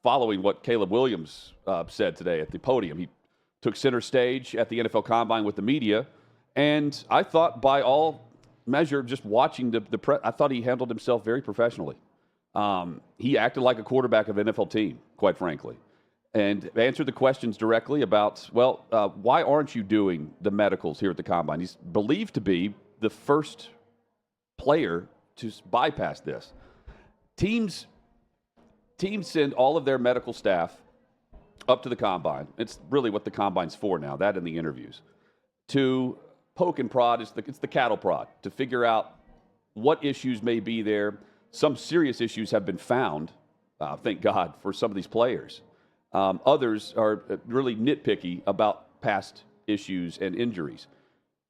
following what Caleb Williams said today at the podium. He took center stage at the NFL Combine with the media, and I thought by all measure, just watching I thought he handled himself very professionally. He acted like a quarterback of an NFL team, quite frankly, and answered the questions directly about, why aren't you doing the medicals here at the Combine? He's believed to be the first player to bypass this. Teams send all of their medical staff up to the Combine. It's really what the Combine's for now, that and the interviews, to poke and prod. It's the cattle prod, to figure out what issues may be there. Some serious issues have been found, thank God, for some of these players. Others are really nitpicky about past issues and injuries.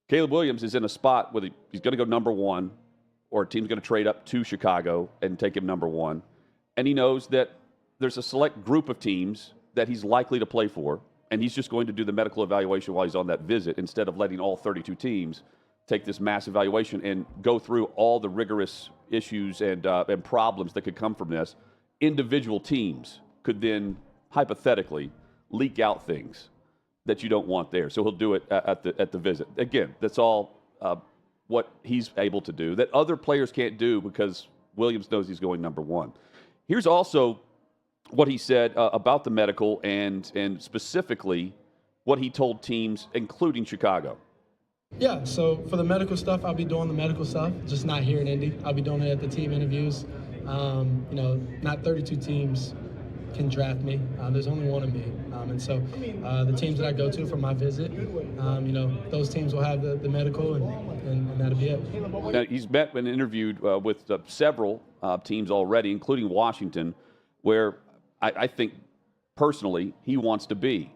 Caleb Williams is in a spot where he's going to go number one, or a team's going to trade up to Chicago and take him number one. And he knows that there's a select group of teams that he's likely to play for, and he's just going to do the medical evaluation while he's on that visit instead of letting all 32 teams take this mass evaluation and go through all the rigorous issues and problems that could come from this. Individual teams could then hypothetically leak out things that you don't want there. So he'll do it at the visit. Again, that's all what he's able to do that other players can't do because Williams knows he's going number one. Here's also what he said about the medical and specifically what he told teams, including Chicago. Yeah, so for the medical stuff, I'll be doing the medical stuff, just not here in Indy. I'll be doing it at the team interviews. Not 32 teams can draft me. There's only one of me. And so the teams that I go to for my visit, those teams will have the medical, and that'll be it. Now, he's met and interviewed with several teams already, including Washington, where I think personally he wants to be.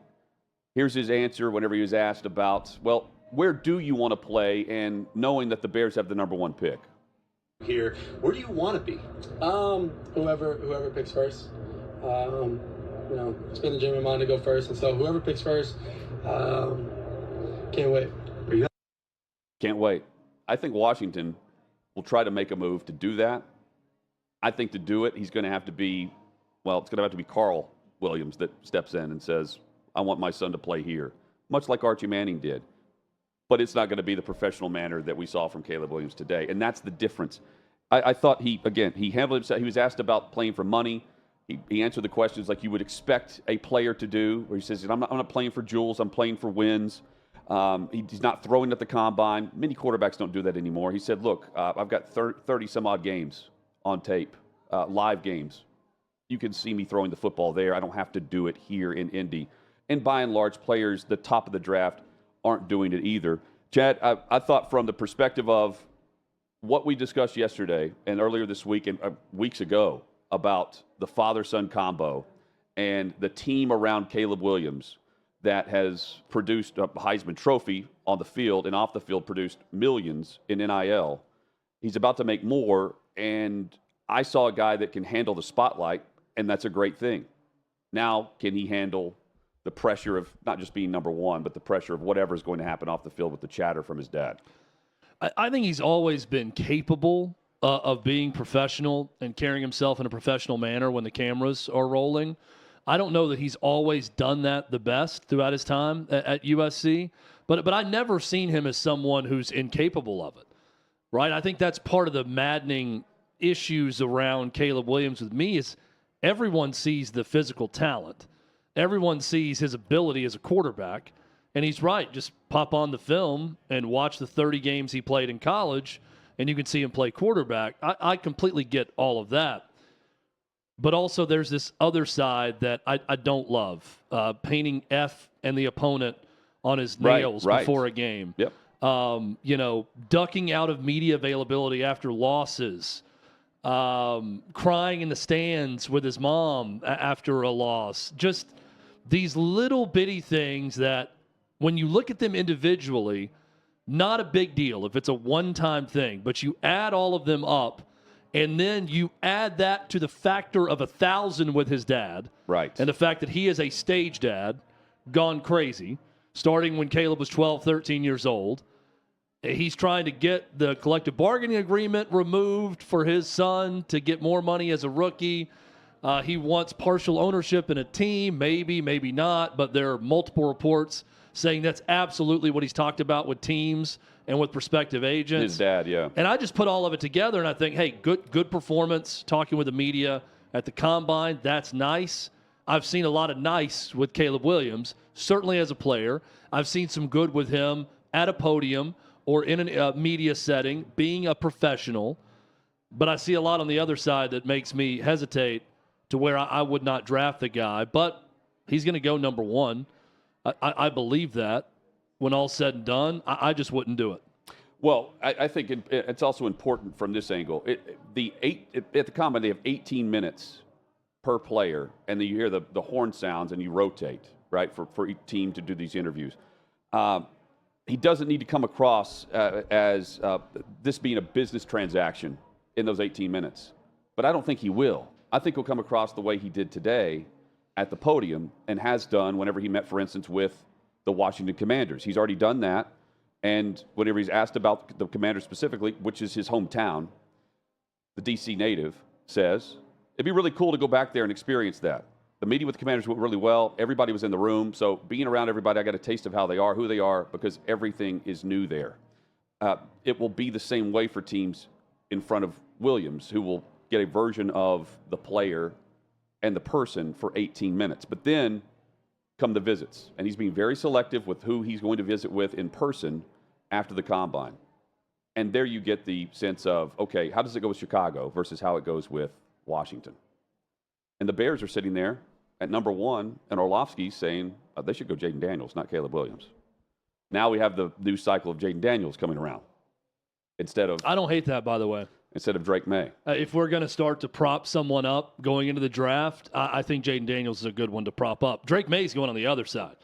Here's his answer whenever he was asked about, where do you want to play, and knowing that the Bears have the number one pick? Here, where do you want to be? Whoever picks first. It's been a dream of mine to go first, and so whoever picks first, can't wait. Can't wait. I think Washington will try to make a move to do that. I think to do it, he's going to have to be, it's going to have to be Carl Williams that steps in and says, I want my son to play here, much like Archie Manning did. But it's not going to be the professional manner that we saw from Caleb Williams today, and that's the difference. I thought he handled himself. He was asked about playing for money. He answered the questions like you would expect a player to do, where he says, I'm not playing for jewels, I'm playing for wins. He's not throwing at the Combine. Many quarterbacks don't do that anymore. He said, look, I've got 30-some-odd games on tape, live games. You can see me throwing the football there. I don't have to do it here in Indy. And by and large, players, the top of the draft, aren't doing it either. Chad, I thought from the perspective of what we discussed yesterday and earlier this week and weeks ago about the father-son combo and the team around Caleb Williams that has produced a Heisman Trophy on the field and off the field, produced millions in NIL. He's about to make more, and I saw a guy that can handle the spotlight, and that's a great thing. Now, can he handle the pressure of not just being number one, but the pressure of whatever is going to happen off the field with the chatter from his dad? I think he's always been capable of being professional and carrying himself in a professional manner when the cameras are rolling. I don't know that he's always done that the best throughout his time at USC, but I've never seen him as someone who's incapable of it, right? I think that's part of the maddening issues around Caleb Williams with me is everyone sees the physical talent. Everyone sees his ability as a quarterback, and he's right. Just pop on the film and watch the 30 games he played in college, and you can see him play quarterback. I completely get all of that. But also there's this other side that I don't love, painting F and the opponent on his nails before a game. Yep. Ducking out of media availability after losses, crying in the stands with his mom after a loss. Just these little bitty things that when you look at them individually, not a big deal if it's a one-time thing, but you add all of them up, and then you add that to the factor of 1,000 with his dad. Right. And the fact that he is a stage dad, gone crazy, starting when Caleb was 12, 13 years old. He's trying to get the collective bargaining agreement removed for his son to get more money as a rookie. He wants partial ownership in a team, maybe, maybe not, but there are multiple reports saying that's absolutely what he's talked about with teams and with prospective agents. His dad, yeah. And I just put all of it together, and I think, hey, good performance, talking with the media at the Combine, that's nice. I've seen a lot of nice with Caleb Williams, certainly as a player. I've seen some good with him at a podium or in a media setting, being a professional. But I see a lot on the other side that makes me hesitate to where I would not draft the guy. But he's going to go number one. I believe that. When all's said and done, I just wouldn't do it. Well, I think it's also important from this angle. At the Combine, they have 18 minutes per player, and then you hear the horn sounds and you rotate, right, for each team to do these interviews. He doesn't need to come across as this being a business transaction in those 18 minutes. But I don't think he will. I think he'll come across the way he did today at the podium and has done whenever he met, for instance, with the Washington Commanders. He's already done that. And whenever he's asked about the Commanders specifically, which is his hometown, the D.C. native says, it'd be really cool to go back there and experience that. The meeting with the Commanders went really well. Everybody was in the room. So being around everybody, I got a taste of how they are, who they are, because everything is new there. It will be the same way for teams in front of Williams, who will get a version of the player and the person for 18 minutes. But then come the visits. And he's being very selective with who he's going to visit with in person after the Combine. And there you get the sense of, okay, how does it go with Chicago versus how it goes with Washington? And the Bears are sitting there at number one, and Orlovsky's saying they should go Jaden Daniels, not Caleb Williams. Now we have the new cycle of Jaden Daniels coming around instead of... I don't hate that, by the way. Instead of Drake May. If we're going to start to prop someone up going into the draft, I think Jaden Daniels is a good one to prop up. Drake May's going on the other side.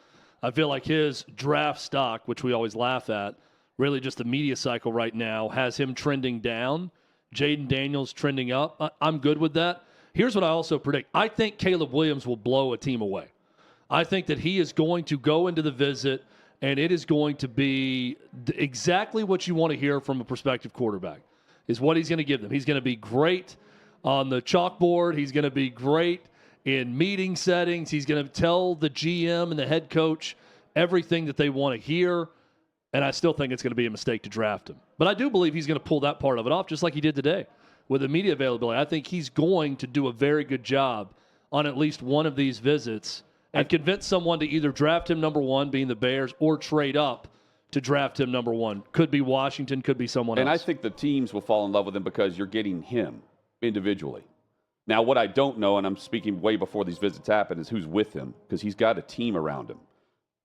I feel like his draft stock, which we always laugh at, really just the media cycle right now, has him trending down. Jaden Daniels trending up. I'm good with that. Here's what I also predict. I think Caleb Williams will blow a team away. I think that he is going to go into the visit, and it is going to be exactly what you want to hear from a prospective quarterback, is what he's going to give them. He's going to be great on the chalkboard. He's going to be great in meeting settings. He's going to tell the GM and the head coach everything that they want to hear. And I still think it's going to be a mistake to draft him. But I do believe he's going to pull that part of it off, just like he did today with the media availability. I think he's going to do a very good job on at least one of these visits and convince someone to either draft him number one, being the Bears, or trade up to draft him number one. Could be Washington, could be someone else. And I think the teams will fall in love with him because you're getting him individually. Now, what I don't know, and I'm speaking way before these visits happen, is who's with him, because he's got a team around him.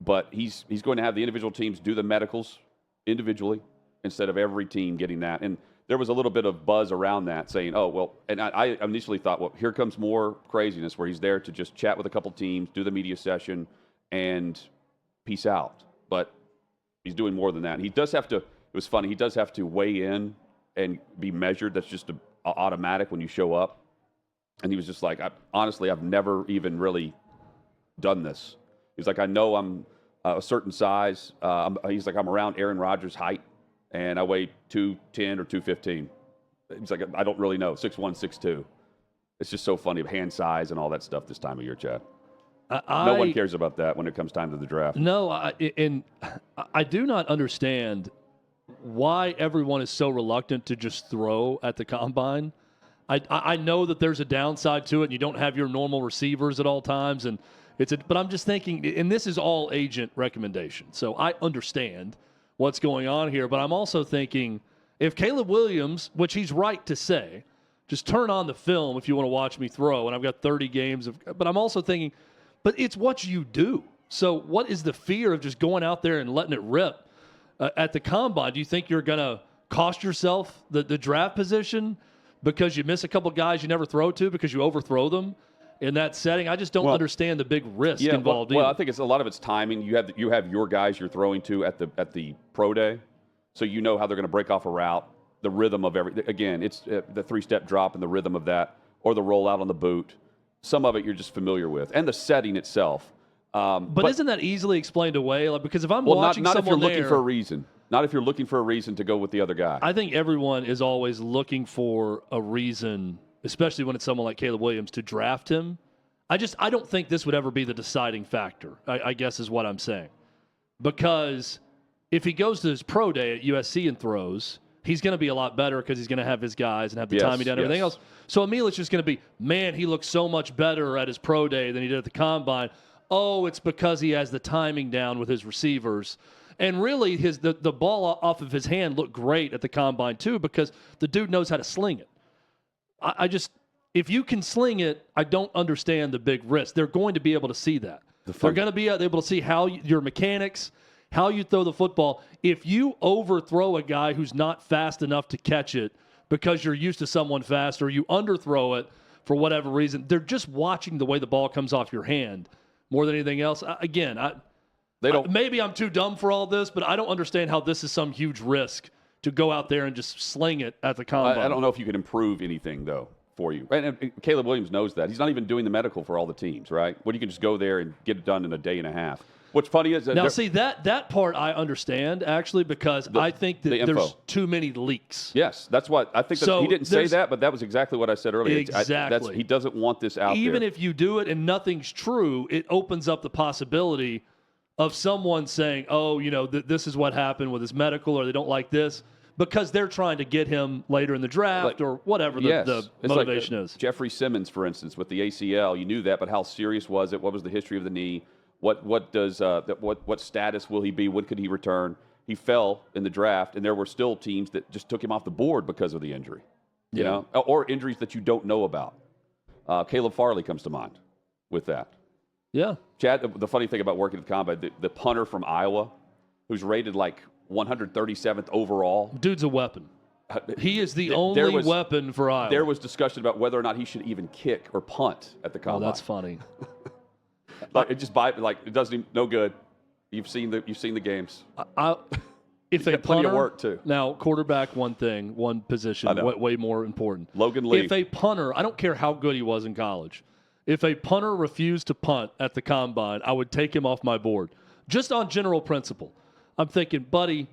But he's going to have the individual teams do the medicals individually instead of every team getting that. And there was a little bit of buzz around that saying, oh, well, and I initially thought, well, here comes more craziness where he's there to just chat with a couple teams, do the media session, and peace out. But he's doing more than that. He does have to, it was funny, he does have to weigh in and be measured. That's just automatic when you show up. And he was just like, honestly, I've never even really done this. He's like, I know I'm a certain size. He's like, I'm around Aaron Rodgers' height, and I weigh 210 or 215. He's like, I don't really know, 6'1", 6'2". It's just so funny, hand size and all that stuff this time of year, Chad. No one cares about that when it comes time to the draft. No, I do not understand why everyone is so reluctant to just throw at the Combine. I know that there's a downside to it, and you don't have your normal receivers at all times, and but I'm just thinking, and this is all agent recommendation, so I understand what's going on here, but I'm also thinking, if Caleb Williams, which he's right to say, just turn on the film if you want to watch me throw, and I've got 30 games but I'm also thinking, but it's what you do. So what is the fear of just going out there and letting it rip at the Combine? Do you think you're going to cost yourself the draft position because you miss a couple guys you never throw to because you overthrow them in that setting? I just don't understand the big risk involved. Well, I think a lot of it's timing. You have your guys you're throwing to at the pro day, so you know how they're going to break off a route, the rhythm of everything. Again, it's the three-step drop and the rhythm of that, or the rollout on the boot. Some of it you're just familiar with, and the setting itself. But isn't that easily explained away? Like, because if I'm watching not someone if you're looking there, for a reason. Not if you're looking for a reason to go with the other guy. I think everyone is always looking for a reason especially when it's someone like Caleb Williams, to draft him. I don't think this would ever be the deciding factor, I guess is what I'm saying. Because if he goes to his pro day at USC and throws, he's going to be a lot better because he's going to have his guys and have the timing down and everything else. So Emil, it's just going to be, man, he looks so much better at his pro day than he did at the combine. Oh, it's because he has the timing down with his receivers. And really, the ball off of his hand looked great at the combine too because the dude knows how to sling it. If you can sling it, I don't understand the big risk. They're going to be able to see that. They're going to be able to see how your mechanics, how you throw the football. If you overthrow a guy who's not fast enough to catch it because you're used to someone fast, or you underthrow it for whatever reason, they're just watching the way the ball comes off your hand more than anything else. Again, maybe I'm too dumb for all this, but I don't understand how this is some huge risk to go out there and just sling it at the combine. I don't know if you can improve anything, though, for you. And Caleb Williams knows that. He's not even doing the medical for all the teams, right? Well, you can just go there and get it done in a day and a half. What's funny is now, see, that part I understand, actually, because I think that there's too many leaks. Yes, that's what I think. He didn't say that, but that was exactly what I said earlier. Exactly. He doesn't want this out there. Even if you do it and nothing's true, it opens up the possibility of someone saying, oh, this is what happened with his medical, or they don't like this, because they're trying to get him later in the draft or whatever the motivation is. Jeffrey Simmons, for instance, with the ACL, you knew that, but how serious was it? What was the history of the knee? What status will he be? When could he return? He fell in the draft, and there were still teams that just took him off the board because of the injury, you know, or injuries that you don't know about. Caleb Farley comes to mind with that. Yeah. Chad, the funny thing about working at the combine, the punter from Iowa, who's rated like 137th overall. Dude's a weapon. He is the only weapon for Iowa. There was discussion about whether or not he should even kick or punt at the combine. Oh, that's funny. It doesn't even, no good. You've seen the games. If a plenty punter, of work too. Now, quarterback, one position, way more important. Logan Lee. If a punter, I don't care how good he was in college, if a punter refused to punt at the combine, I would take him off my board, just on general principle. I'm thinking, buddy,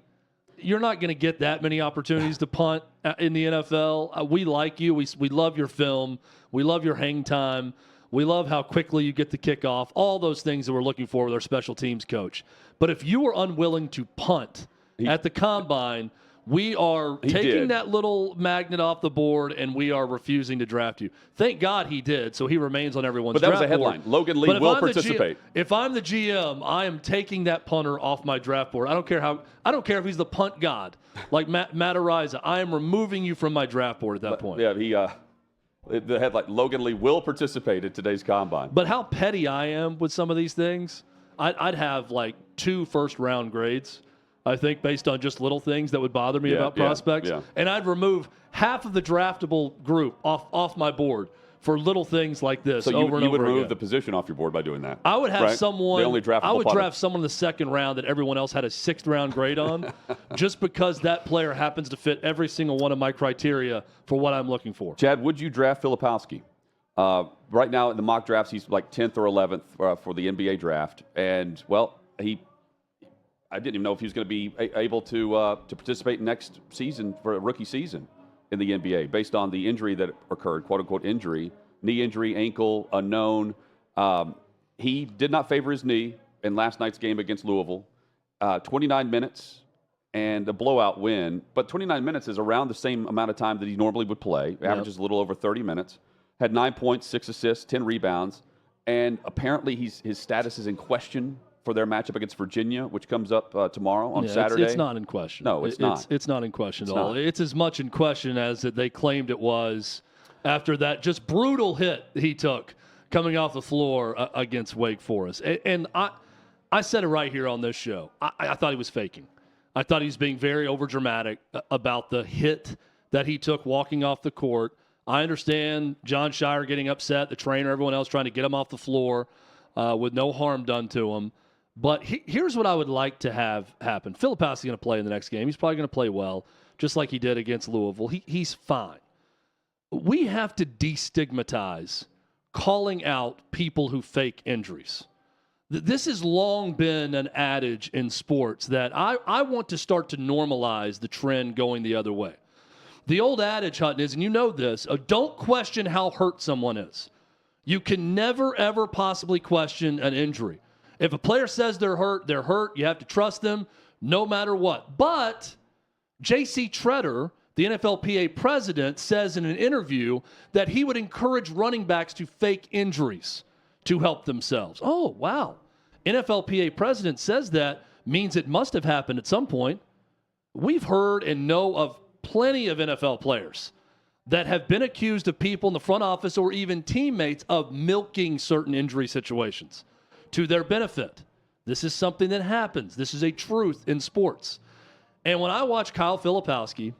you're not going to get that many opportunities to punt in the NFL. We like you. We love your film. We love your hang time. We love how quickly you get the kickoff, all those things that we're looking for with our special teams coach. But if you were unwilling to punt at the combine, we are taking that little magnet off the board, and we are refusing to draft you. Thank God he did, so he remains on everyone's draft board. But that was a headline. Logan Lee will participate. If I'm the GM, I am taking that punter off my draft board. I don't care if he's the punt god, like Matt Araiza. I am removing you from my draft board at that point. Yeah, the headline, Logan Lee will participate in today's combine. But how petty I am with some of these things, I'd have like 2 first-round grades, I think, based on just little things that would bother me about prospects. Yeah. And I'd remove half of the draftable group off my board for little things like this. So you would remove the position off your board by doing that. I would have someone. I would punter. Draft someone in the second round that everyone else had a 6th round grade on, just because that player happens to fit every single one of my criteria for what I'm looking for. Chad, would you draft Filipowski? Right now in the mock drafts, he's like 10th or 11th for the NBA draft, and I didn't even know if he was going to be able to participate next season for a rookie season in the NBA based on the injury that occurred, quote-unquote injury, knee injury, ankle, unknown. He did not favor his knee in last night's game against Louisville. 29 minutes and a blowout win, but 29 minutes is around the same amount of time that he normally would play. Averages a little over 30 minutes. Had 9 points, 6 assists, 10 rebounds, and apparently his status is in question for their matchup against Virginia, which comes up tomorrow on Saturday. It's not in question. No, it's not. It's not in question at all. It's as much in question as that they claimed it was after that just brutal hit he took coming off the floor against Wake Forest. And I said it right here on this show. I thought he was faking. I thought he was being very overdramatic about the hit that he took walking off the court. I understand John Shire getting upset, the trainer, everyone else trying to get him off the floor with no harm done to him. But here's what I would like to have happen. Filipowski's going to play in the next game. He's probably going to play well, just like he did against Louisville. He's fine. We have to destigmatize calling out people who fake injuries. This has long been an adage in sports that I want to start to normalize the trend going the other way. The old adage, Hutton, is, and you know this, don't question how hurt someone is. You can never, ever possibly question an injury. If a player says they're hurt, they're hurt. You have to trust them no matter what. But J.C. Tretter, the NFLPA president, says in an interview that he would encourage running backs to fake injuries to help themselves. Oh, wow. NFLPA president says that means it must have happened at some point. We've heard and know of plenty of NFL players that have been accused of people in the front office or even teammates of milking certain injury situations to their benefit. This is something that happens. This is a truth in sports. And when I watch Kyle Filipowski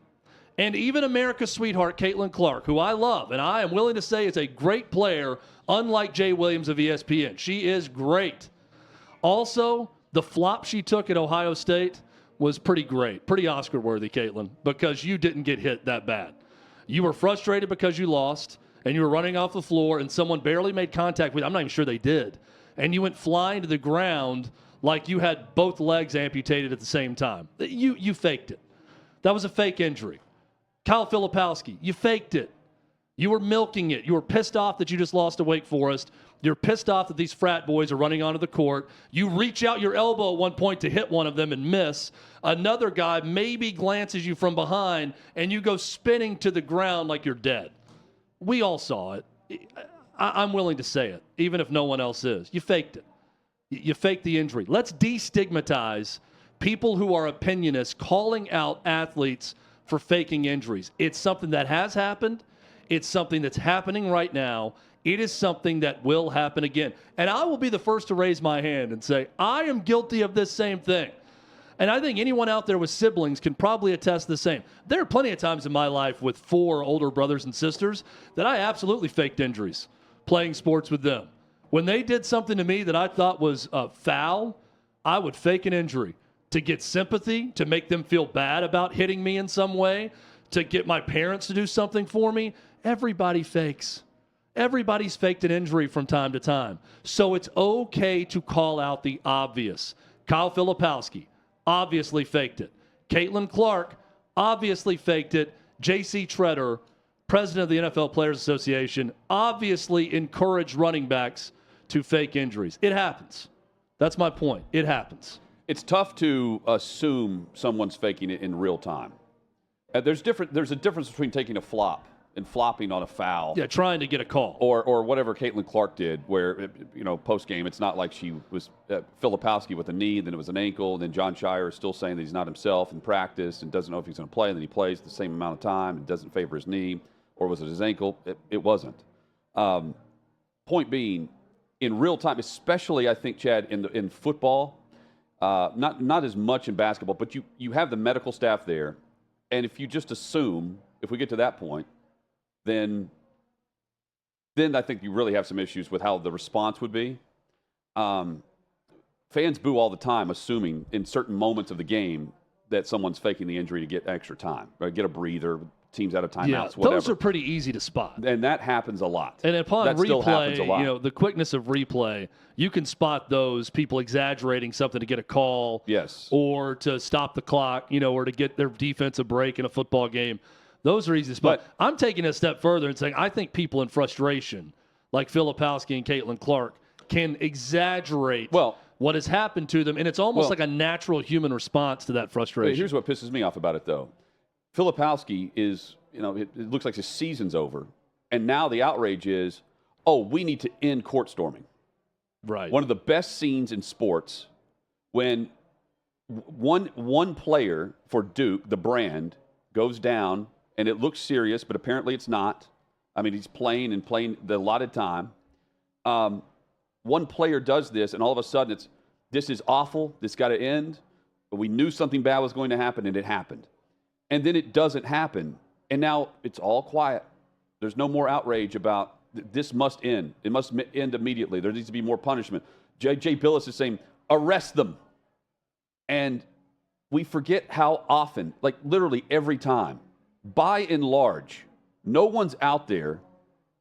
and even America's sweetheart, Caitlin Clark, who I love, and I am willing to say is a great player, unlike Jay Williams of ESPN. She is great. Also, the flop she took at Ohio State was pretty great, pretty Oscar-worthy, Caitlin, because you didn't get hit that bad. You were frustrated because you lost, and you were running off the floor, and someone barely made contact with you. I'm not even sure they did. And you went flying to the ground like you had both legs amputated at the same time. You faked it. That was a fake injury. Kyle Filipowski, you faked it. You were milking it. You were pissed off that you just lost to Wake Forest. You're pissed off that these frat boys are running onto the court. You reach out your elbow at one point to hit one of them and miss. Another guy maybe glances you from behind, and you go spinning to the ground like you're dead. We all saw it. I'm willing to say it, even if no one else is. You faked it. You faked the injury. Let's destigmatize people who are opinionists calling out athletes for faking injuries. It's something that has happened. It's something that's happening right now. It is something that will happen again. And I will be the first to raise my hand and say, I am guilty of this same thing. And I think anyone out there with siblings can probably attest the same. There are plenty of times in my life with 4 older brothers and sisters that I absolutely faked injuries playing sports with them. When they did something to me that I thought was foul, I would fake an injury to get sympathy, to make them feel bad about hitting me in some way, to get my parents to do something for me. Everybody fakes. Everybody's faked an injury from time to time. So it's okay to call out the obvious. Kyle Filipowski obviously faked it. Caitlin Clark obviously faked it. J.C. Tretter, president of the NFL Players Association, obviously encouraged running backs to fake injuries. It happens. That's my point. It happens. It's tough to assume someone's faking it in real time. There's a difference between taking a flop and flopping on a foul. Yeah, trying to get a call. Or whatever Caitlin Clark did, where, post-game, it's not like she was Filipowski with a knee, then it was an ankle, then John Shire is still saying that he's not himself in practice and doesn't know if he's going to play, and then he plays the same amount of time and doesn't favor his knee, or was it his ankle? It wasn't. Point being, in real time, especially, I think, Chad, in football, not as much in basketball, but you have the medical staff there, and if you just assume, if we get to that point, then I think you really have some issues with how the response would be. Fans boo all the time, assuming in certain moments of the game that someone's faking the injury to get extra time, right? Get a breather, teams out of timeouts, whatever. Those are pretty easy to spot. And that happens a lot. And upon that still happens a lot. replay, the quickness of replay, you can spot those people exaggerating something to get a call. Yes. Or to stop the clock, or to get their defensive break in a football game. Those are easy to spot. But I'm taking it a step further and saying I think people in frustration, like Filipowski and Caitlin Clark, can exaggerate what has happened to them, and it's almost like a natural human response to that frustration. Here's what pisses me off about it, though. Filipowski is, it looks like his season's over, and now the outrage is, we need to end court storming. Right. One of the best scenes in sports when one player for Duke, the brand, goes down, and it looks serious, but apparently it's not. I mean, he's playing the allotted time. One player does this, and all of a sudden this is awful. This got to end. But we knew something bad was going to happen, and it happened. And then it doesn't happen. And now it's all quiet. There's no more outrage about this must end. It must end immediately. There needs to be more punishment. Jay Billis is saying, arrest them. And we forget how often, like literally every time, by and large, no one's out there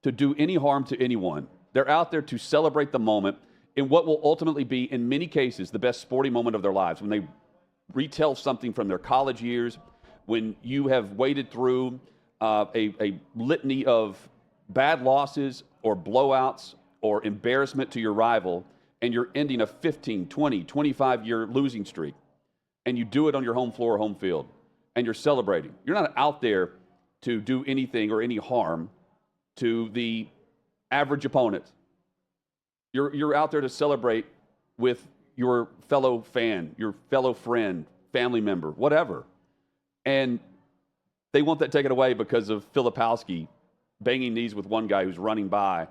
to do any harm to anyone. They're out there to celebrate the moment in what will ultimately be, in many cases, the best sporting moment of their lives. When they retell something from their college years, when you have waded through a litany of bad losses or blowouts or embarrassment to your rival, and you're ending a 15, 20, 25-year losing streak, and you do it on your home floor or home field, and you're celebrating. You're not out there to do anything or any harm to the average opponent. You're out there to celebrate with your fellow fan, your fellow friend, family member, whatever. And they want that taken away because of Filipowski banging knees with one guy who's running by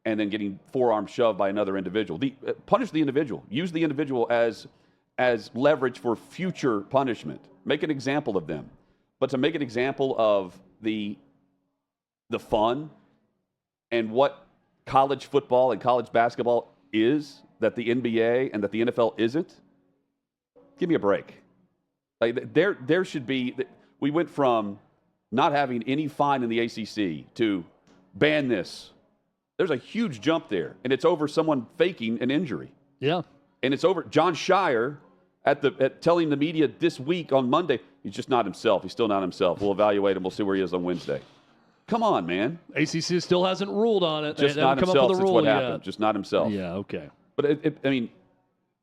and then getting forearm shoved by another individual. Punish the individual. Use the individual as leverage for future punishment. Make an example of them. But to make an example of the fun and what college football and college basketball is that the NBA and that the NFL isn't, give me a break. Like there should be. We went from not having any fine in the ACC to ban this. There's a huge jump there, and it's over someone faking an injury. Yeah, and it's over John Shire at telling the media this week on Monday he's just not himself. He's still not himself. We'll evaluate him. We'll see where he is on Wednesday. Come on, man. ACC still hasn't ruled on it. Just not himself. That's what happened. Just not himself. Yeah. Okay. But I mean,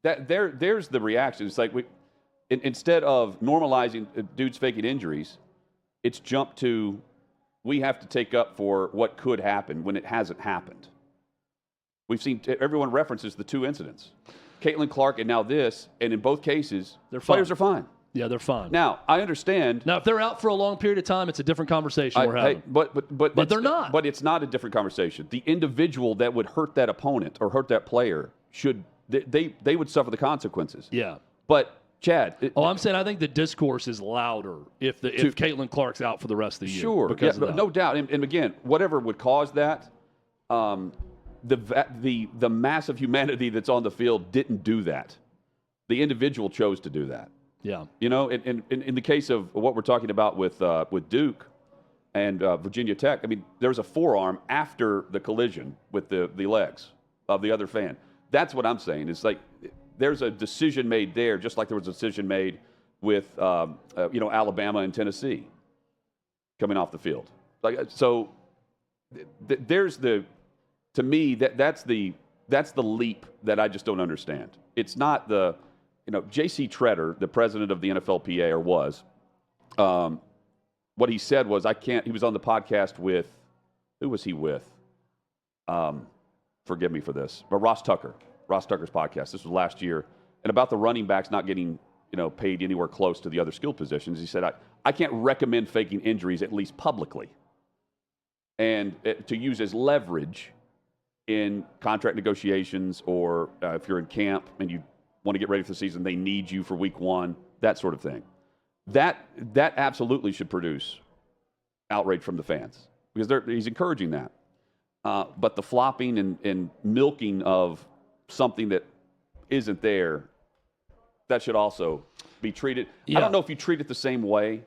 there's the reaction. It's like instead of normalizing dudes faking injuries, it's jumped to we have to take up for what could happen when it hasn't happened. We've seen everyone references the two incidents, Caitlin Clark and now this, and in both cases, players are fine. Yeah, they're fine. Now, I understand. Now, if they're out for a long period of time, it's a different conversation we're having. But they're not. But it's not a different conversation. The individual that would hurt that opponent or hurt that player they would suffer the consequences. Yeah. But Chad. I'm saying I think the discourse is louder if Caitlin Clark's out for the rest of the year. Sure, because of that. No doubt. And again, whatever would cause that, the massive humanity that's on the field didn't do that. The individual chose to do that. Yeah. You know, in the case of what we're talking about with Duke and Virginia Tech, I mean, there was a forearm after the collision with the legs of the other fan. That's what I'm saying. It's like there's a decision made there, just like there was a decision made with Alabama and Tennessee coming off the field. Like so, there's to me that's the leap that I just don't understand. It's not the J.C. Tretter, the president of the NFLPA, or was, what he said was, he was on the podcast with, who was he with? Forgive me for this, but Ross Tucker's podcast. This was last year. And about the running backs not getting, paid anywhere close to the other skill positions. He said, I can't recommend faking injuries, at least publicly, and to use as leverage in contract negotiations or if you're in camp and you want to get ready for the season, they need you for week one, that sort of thing. That absolutely should produce outrage from the fans because he's encouraging that. But the flopping and milking of something that isn't there, that should also be treated. Yeah. I don't know if you treat it the same way,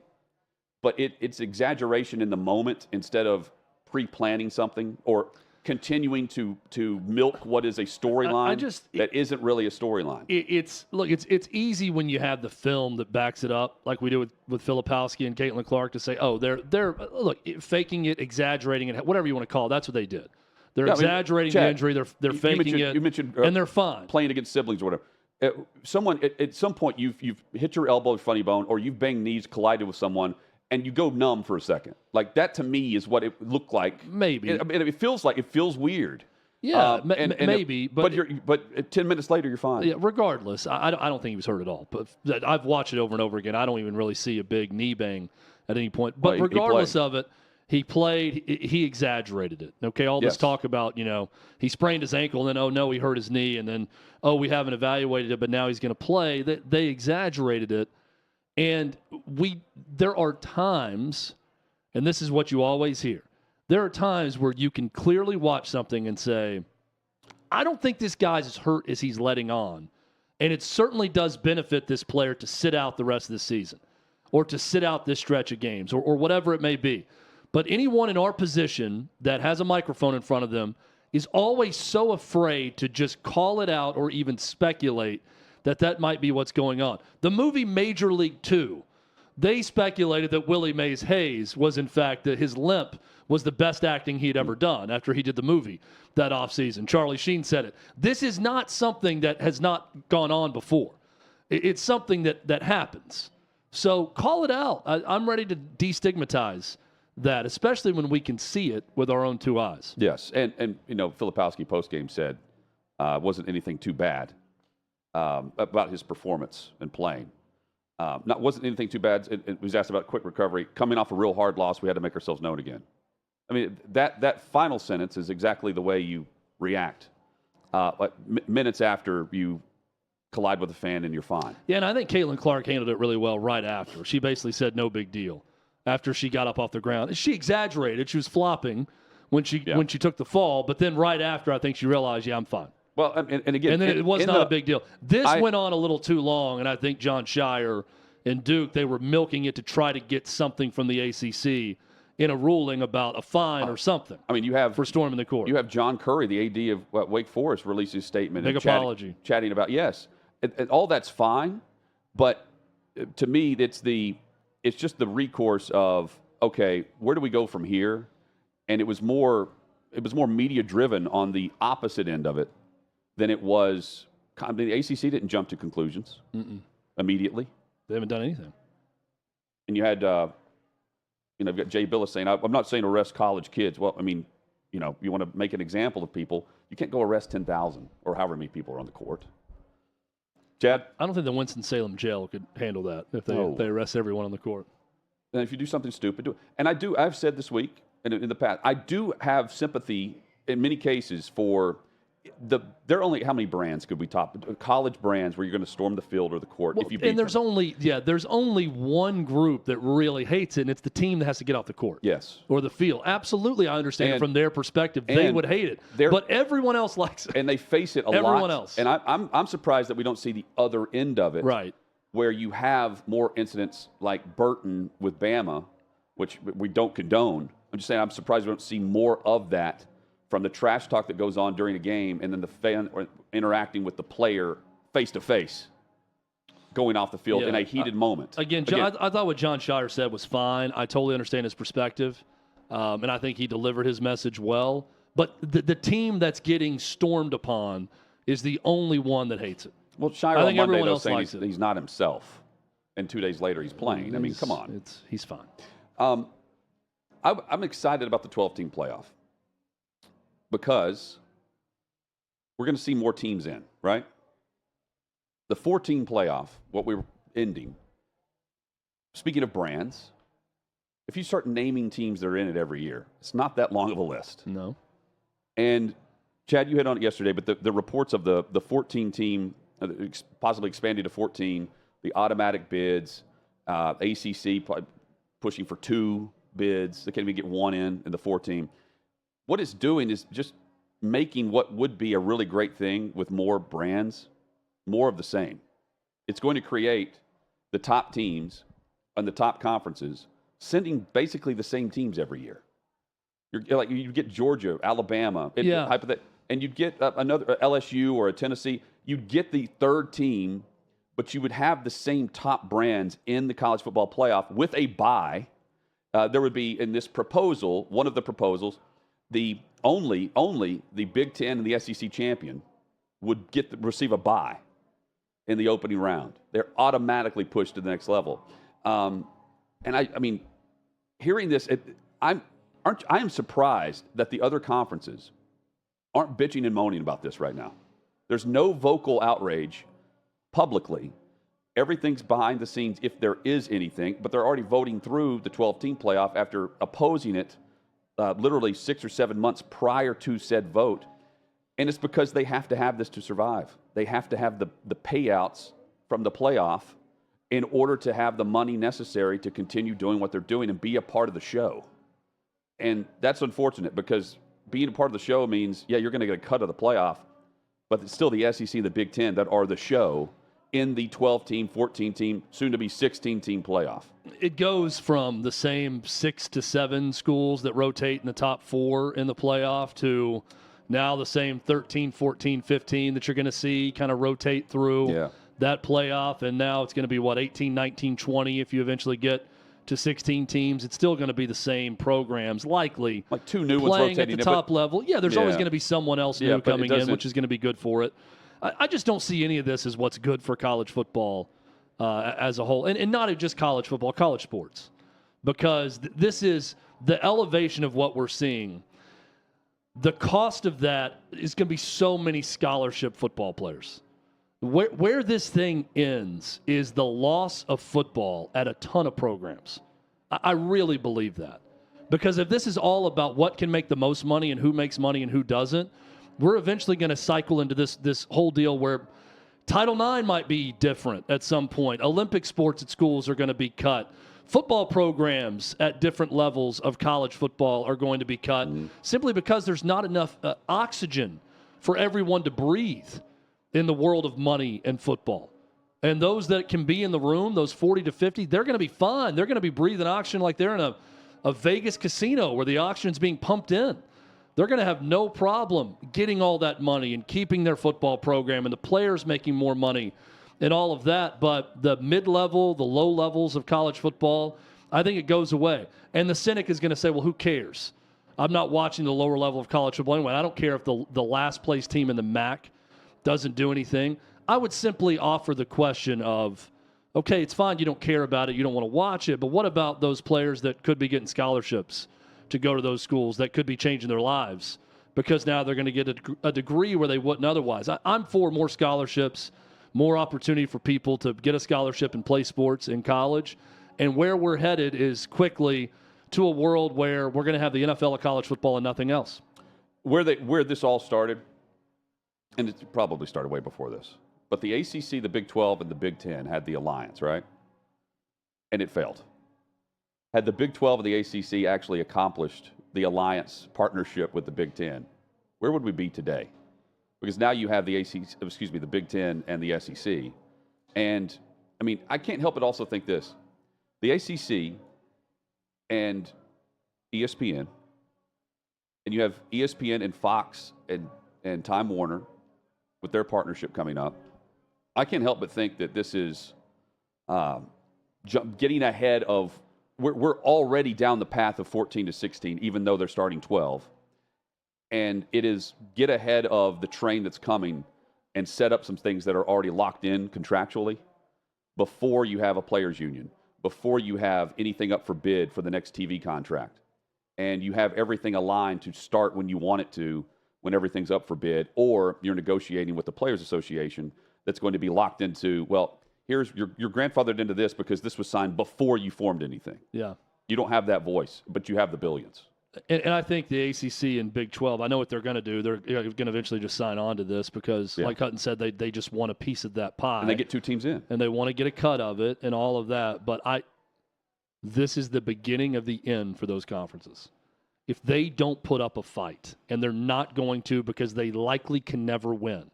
but it's exaggeration in the moment instead of pre-planning something or continuing to milk what is a storyline that isn't really a storyline. It's easy when you have the film that backs it up, like we do with Filipowski and Caitlin Clark, to say, oh, they're faking it, exaggerating it, whatever you want to call it. That's what they did. They're exaggerating the injury. They're faking it. You mentioned and they're fine. Playing against siblings or whatever. Someone at some point you've hit your elbow or funny bone, or you've banged knees, collided with someone, and you go numb for a second. Like that to me is what it looked like. Maybe it feels weird. Yeah, maybe. But 10 minutes later you're fine. Yeah, regardless, I don't think he was hurt at all. But I've watched it over and over again. I don't even really see a big knee bang at any point. But regardless of it, he played. He exaggerated it. Okay, all this talk about he sprained his ankle, and then oh no, he hurt his knee, and then oh we haven't evaluated it, but now he's going to play. They exaggerated it. And there are times, and this is what you always hear, there are times where you can clearly watch something and say, I don't think this guy's as hurt as he's letting on. And it certainly does benefit this player to sit out the rest of the season or to sit out this stretch of games or whatever it may be. But anyone in our position that has a microphone in front of them is always so afraid to just call it out or even speculate that might be what's going on. The movie Major League 2 They speculated that Willie Mays Hayes was, in fact, that his limp was the best acting he'd ever done after he did the movie that offseason. Charlie Sheen said it. This is not something that has not gone on before. It's something that happens. So call it out. I'm ready to destigmatize that, especially when we can see it with our own two eyes. Yes, and Filipowski postgame said wasn't anything too bad about his performance and playing. Wasn't anything too bad. It was asked about quick recovery. Coming off a real hard loss, we had to make ourselves known again. I mean, that final sentence is exactly the way you react minutes after you collide with a fan and you're fine. Yeah, and I think Caitlin Clark handled it really well right after. She basically said no big deal after she got up off the ground. She exaggerated. She was flopping when she took the fall, but then right after, I think she realized, yeah, I'm fine. Well, and again, and then it was not a big deal. This went on a little too long, and I think John Shire and Duke, they were milking it to try to get something from the ACC in a ruling about a fine or something. I mean, for storming the court. You have John Curry, the AD of Wake Forest, release his statement. Big apology. Chatting about, yes, and all that's fine, but to me, it's just the recourse of, okay, where do we go from here? And it was more media driven on the opposite end of it than it was. I mean, the ACC didn't jump to conclusions immediately. They haven't done anything. And you had, you've got Jay Billis saying, I'm not saying arrest college kids. Well, I mean, you want to make an example of people. You can't go arrest 10,000 or however many people are on the court. Chad? I don't think the Winston-Salem jail could handle that if they arrest everyone on the court. And if you do something stupid, do it. And I've said this week and in the past, I do have sympathy in many cases for there are only how many brands could we top? College brands where you're going to storm the field or the court if you beat there's them. There's only one group that really hates it, and it's the team that has to get off the court. Yes. Or the field. Absolutely, I understand from their perspective. They would hate it. But everyone else likes it. And they face it a lot. Everyone else. And I'm surprised that we don't see the other end of it. Right. Where you have more incidents like Burton with Bama, which we don't condone. I'm just saying I'm surprised we don't see more of that from the trash talk that goes on during a game and then the fan interacting with the player face-to-face going off the field in a heated moment. Again, I thought what John Shire said was fine. I totally understand his perspective, and I think he delivered his message well. But the team that's getting stormed upon is the only one that hates it. Well, Shire on Monday, though, saying he's not himself, and 2 days later he's playing. I mean, come on. He's fine. I'm excited about the 12-team playoff because we're going to see more teams in, right? The 14 playoff, what we're ending, speaking of brands, if you start naming teams that are in it every year, it's not that long of a list. No. And, Chad, you hit on it yesterday, but the reports of the 14-team, possibly expanding to 14, the automatic bids, ACC pushing for 2 bids. They can't even get 1 in the 14. What it's doing is just making what would be a really great thing with more brands, more of the same. It's going to create the top teams and the top conferences sending basically the same teams every year. You get Georgia, Alabama, and you'd get another LSU or a Tennessee. You'd get the third team, but you would have the same top brands in the college football playoff with a bye. There would be, in this proposal, one of the proposals, the only the Big Ten and the SEC champion would receive a bye in the opening round. They're automatically pushed to the next level. And I mean, hearing this, I am surprised that the other conferences aren't bitching and moaning about this right now. There's no vocal outrage publicly. Everything's behind the scenes if there is anything, but they're already voting through the 12-team playoff after opposing it literally 6 or 7 months prior to said vote. And it's because they have to have this to survive. They have to have the payouts from the playoff in order to have the money necessary to continue doing what they're doing and be a part of the show. And that's unfortunate because being a part of the show means, you're going to get a cut of the playoff, but it's still the SEC and the Big Ten that are the show in the 12-team, 14-team, soon-to-be 16-team playoff. It goes from the same 6 to 7 schools that rotate in the top 4 in the playoff to now the same 13, 14, 15 that you're going to see kind of rotate through that playoff, and now it's going to be, 18, 19, 20 if you eventually get to 16 teams. It's still going to be the same programs, likely. Like two new ones playing rotating at the top level. Yeah, there's always going to be someone else new coming in, which is going to be good for it. I just don't see any of this as what's good for college football as a whole, and not just college football, college sports, because this is the elevation of what we're seeing. The cost of that is going to be so many scholarship football players. Where this thing ends is the loss of football at a ton of programs. I really believe that. Because if this is all about what can make the most money and who makes money and who doesn't, we're eventually going to cycle into this whole deal where Title IX might be different at some point. Olympic sports at schools are going to be cut. Football programs at different levels of college football are going to be cut simply because there's not enough oxygen for everyone to breathe in the world of money and football. And those that can be in the room, those 40 to 50, they're going to be fine. They're going to be breathing oxygen like they're in a Vegas casino where the oxygen's being pumped in. They're going to have no problem getting all that money and keeping their football program and the players making more money and all of that. But the mid-level, the low levels of college football, I think it goes away. And the cynic is going to say, well, who cares? I'm not watching the lower level of college football anyway. I don't care if the last place team in the MAC doesn't do anything. I would simply offer the question of, okay, it's fine, you don't care about it, you don't want to watch it, but what about those players that could be getting scholarships to go to those schools that could be changing their lives because now they're going to get a degree where they wouldn't otherwise? I'm for more scholarships, more opportunity for people to get a scholarship and play sports in college. And where we're headed is quickly to a world where we're going to have the NFL of college football and nothing else. Where this all started, and it probably started way before this, but the ACC, the Big 12, and the Big 10 had the alliance, right? And it failed. Had the Big 12 and the ACC actually accomplished the alliance partnership with the Big 10, where would we be today? Because now you have the Big 10 and the SEC. And, I mean, I can't help but also think this. The ACC and ESPN, and you have ESPN and Fox and Time Warner with their partnership coming up. I can't help but think that this is getting ahead of. We're already down the path of 14 to 16, even though they're starting 12. And it is get ahead of the train that's coming and set up some things that are already locked in contractually before you have a players union, before you have anything up for bid for the next TV contract. And you have everything aligned to start when you want it to, when everything's up for bid, or you're negotiating with the Players Association that's going to be locked into, well, here's you're grandfathered into this because this was signed before you formed anything. Yeah. You don't have that voice, but you have the billions. And I think the ACC and Big 12, I know what they're going to do. They're going to eventually just sign on to this because, like Hutton said, they just want a piece of that pie. And they get two teams in. And they want to get a cut of it and all of that. But this is the beginning of the end for those conferences. If they don't put up a fight, and they're not going to because they likely can never win.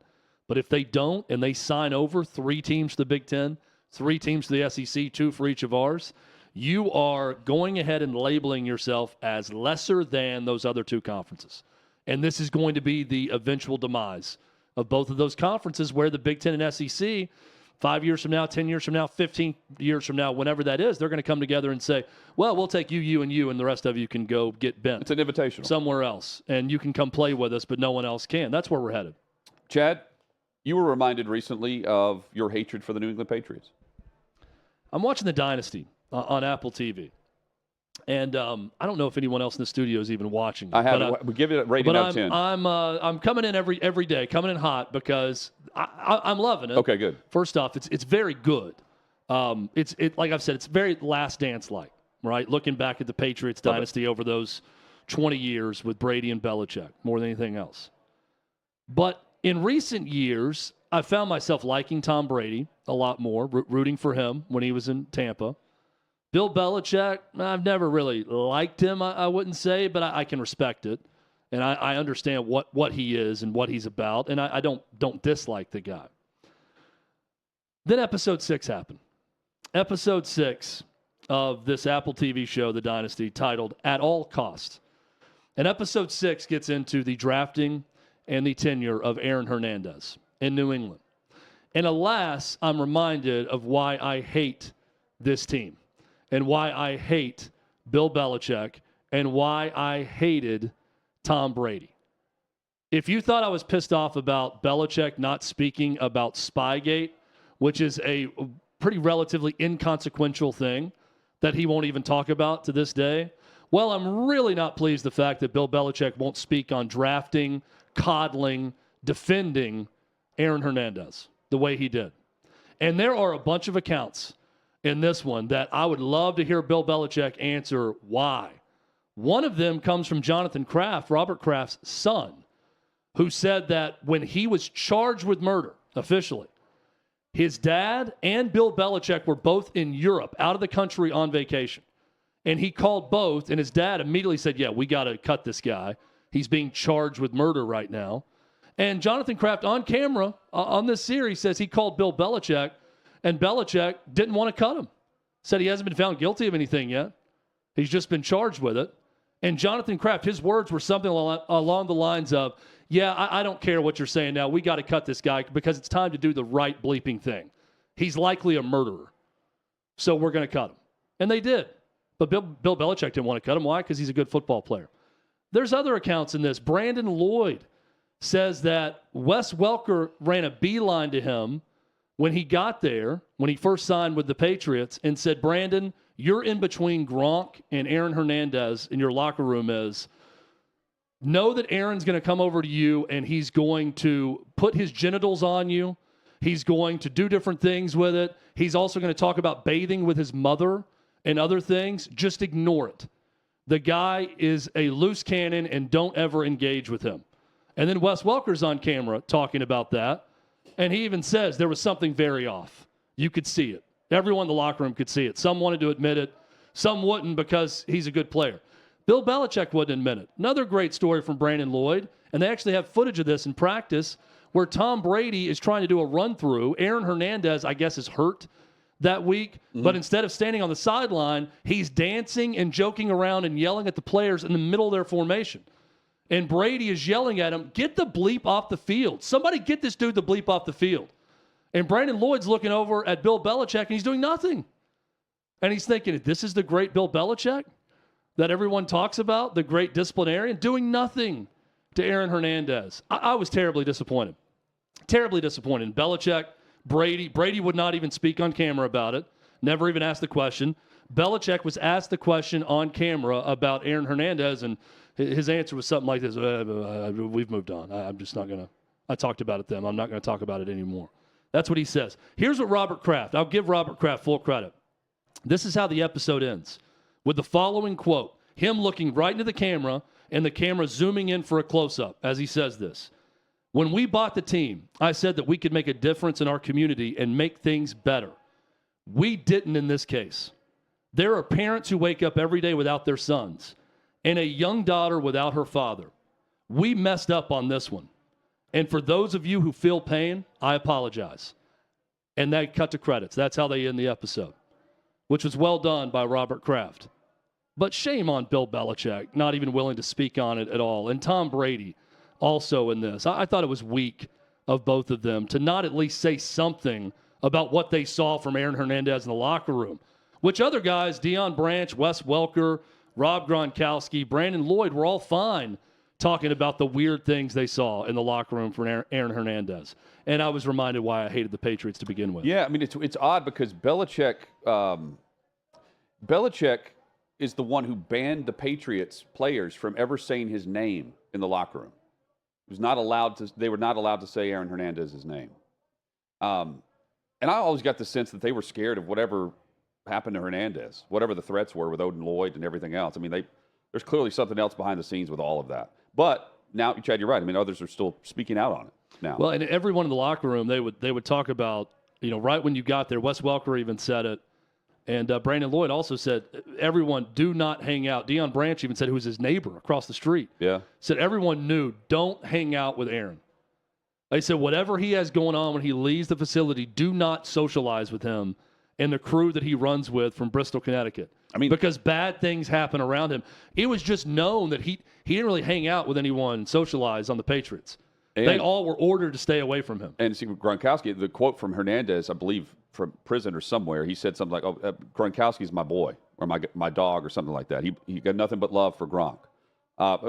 But if they don't and they sign over 3 teams to the Big 10, 3 teams to the SEC, 2 for each of ours, you are going ahead and labeling yourself as lesser than those other 2 conferences. And this is going to be the eventual demise of both of those conferences where the Big 10 and SEC, 5 years from now, 10 years from now, 15 years from now, whenever that is, they're going to come together and say, well, we'll take you, and the rest of you can go get bent. It's an invitational. Somewhere else. And you can come play with us, but no one else can. That's where we're headed. Chad, you were reminded recently of your hatred for the New England Patriots. I'm watching The Dynasty on Apple TV. And I don't know if anyone else in the studio is even watching it. I haven't. We give it a rating out of 10. I'm coming in every day, coming in hot because I'm loving it. Okay, good. First off, it's very good. It's like I've said, it's very Last Dance-like, right? Looking back at the Patriots dynasty over those 20 years with Brady and Belichick more than anything else. But in recent years, I found myself liking Tom Brady a lot more, rooting for him when he was in Tampa. Bill Belichick, I've never really liked him, I wouldn't say, but I can respect it. And I understand what he is and what he's about, and I don't dislike the guy. Then episode 6 happened. Episode 6 of this Apple TV show, The Dynasty, titled At All Costs. And episode 6 gets into the drafting and the tenure of Aaron Hernandez in New England. And alas, I'm reminded of why I hate this team and why I hate Bill Belichick and why I hated Tom Brady. If you thought I was pissed off about Belichick not speaking about Spygate, which is a pretty relatively inconsequential thing that he won't even talk about to this day, well, I'm really not pleased the fact that Bill Belichick won't speak on drafting, coddling, defending Aaron Hernandez the way he did. And there are a bunch of accounts in this one that I would love to hear Bill Belichick answer why. One of them comes from Jonathan Kraft, Robert Kraft's son, who said that when he was charged with murder officially, his dad and Bill Belichick were both in Europe, out of the country on vacation. And he called both, and his dad immediately said, yeah, we got to cut this guy. He's being charged with murder right now. And Jonathan Kraft on camera on this series says he called Bill Belichick, and Belichick didn't want to cut him. Said he hasn't been found guilty of anything yet. He's just been charged with it. And Jonathan Kraft, his words were something along the lines of, yeah, I don't care what you're saying now. We got to cut this guy because it's time to do the right bleeping thing. He's likely a murderer. So we're going to cut him. And they did. But Bill Belichick didn't want to cut him. Why? Because he's a good football player. There's other accounts in this. Brandon Lloyd says that Wes Welker ran a beeline to him when he got there, when he first signed with the Patriots, and said, Brandon, you're in between Gronk and Aaron Hernandez in your locker room is, know that Aaron's going to come over to you and he's going to put his genitals on you. He's going to do different things with it. He's also going to talk about bathing with his mother and other things. Just ignore it. The guy is a loose cannon and don't ever engage with him. And then Wes Welker's on camera talking about that. And he even says there was something very off. You could see it. Everyone in the locker room could see it. Some wanted to admit it. Some wouldn't because he's a good player. Bill Belichick wouldn't admit it. Another great story from Brandon Lloyd. And they actually have footage of this in practice where Tom Brady is trying to do a run-through. Aaron Hernandez, I guess, is hurt that week. Mm-hmm. But instead of standing on the sideline, he's dancing and joking around and yelling at the players in the middle of their formation. And Brady is yelling at him, get the bleep off the field. Somebody get this dude the bleep off the field. And Brandon Lloyd's looking over at Bill Belichick, and he's doing nothing. And he's thinking, this is the great Bill Belichick that everyone talks about, the great disciplinarian, doing nothing to Aaron Hernandez. I was terribly disappointed. Terribly disappointed. Belichick, Brady would not even speak on camera about it, never even asked the question. Belichick was asked the question on camera about Aaron Hernandez, and his answer was something like this, we've moved on. I'm just not going to, I talked about it then. I'm not going to talk about it anymore. That's what he says. Here's what Robert Kraft, I'll give Robert Kraft full credit. This is how the episode ends, with the following quote, him looking right into the camera and the camera zooming in for a close-up as he says this. When we bought the team, I said that we could make a difference in our community and make things better. We didn't in this case. There are parents who wake up every day without their sons and a young daughter without her father. We messed up on this one. And for those of you who feel pain, I apologize. And that cut to credits. That's how they end the episode, which was well done by Robert Kraft. But shame on Bill Belichick, not even willing to speak on it at all. And Tom Brady also in this. I thought it was weak of both of them to not at least say something about what they saw from Aaron Hernandez in the locker room, which other guys, Deion Branch, Wes Welker, Rob Gronkowski, Brandon Lloyd, were all fine talking about the weird things they saw in the locker room from Aaron Hernandez. And I was reminded why I hated the Patriots to begin with. Yeah, I mean, it's odd because Belichick is the one who banned the Patriots players from ever saying his name in the locker room. They were not allowed to say Aaron Hernandez's name. And I always got the sense that they were scared of whatever happened to Hernandez, whatever the threats were with Odin Lloyd and everything else. I mean, there's clearly something else behind the scenes with all of that. But now, Chad, you're right. I mean, others are still speaking out on it now. Well, and everyone in the locker room, they would talk about, right when you got there, Wes Welker even said it. And Brandon Lloyd also said, everyone do not hang out. Deion Branch even said, who was his neighbor across the street. Yeah. Said everyone knew, don't hang out with Aaron. They said, whatever he has going on when he leaves the facility, do not socialize with him and the crew that he runs with from Bristol, Connecticut. I mean, because bad things happen around him. It was just known that he didn't really hang out with anyone, socialize on the Patriots. They all were ordered to stay away from him. And see, Gronkowski, the quote from Hernandez, I believe, from prison or somewhere, he said something like, Gronkowski's my boy or my dog or something like that. He got nothing but love for Gronk,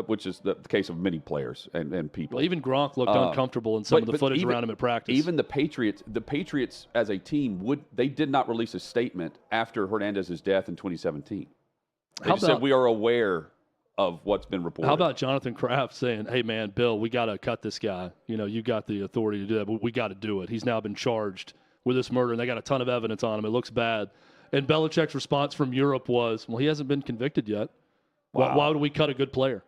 which is the case of many players and people. Well, even Gronk looked uncomfortable in some of the footage around him at practice. Even the Patriots as a team, they did not release a statement after Hernandez's death in 2017. They just said, we are aware of what's been reported. How about Jonathan Kraft saying, hey, man, Bill, we got to cut this guy. You got the authority to do that, but we got to do it. He's now been charged with this murder, and they got a ton of evidence on him. It looks bad. And Belichick's response from Europe was, well, he hasn't been convicted yet. Wow. Why would we cut a good player?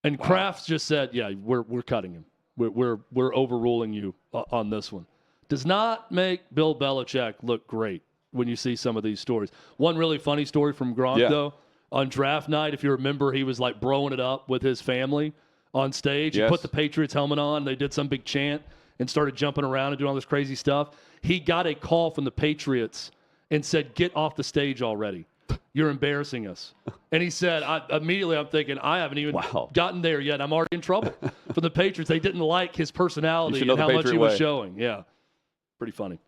And Kraft just said, yeah, we're cutting him. We're overruling you on this one. Does not make Bill Belichick look great when you see some of these stories. One really funny story from Gronk, though. On draft night, if you remember, he was like broing it up with his family on stage. He put the Patriots helmet on. They did some big chant and started jumping around and doing all this crazy stuff. He got a call from the Patriots and said, get off the stage already. You're embarrassing us. And he said, immediately I'm thinking, I haven't even gotten there yet. I'm already in trouble. For the Patriots, they didn't like his personality and how much he was showing. Yeah, pretty funny.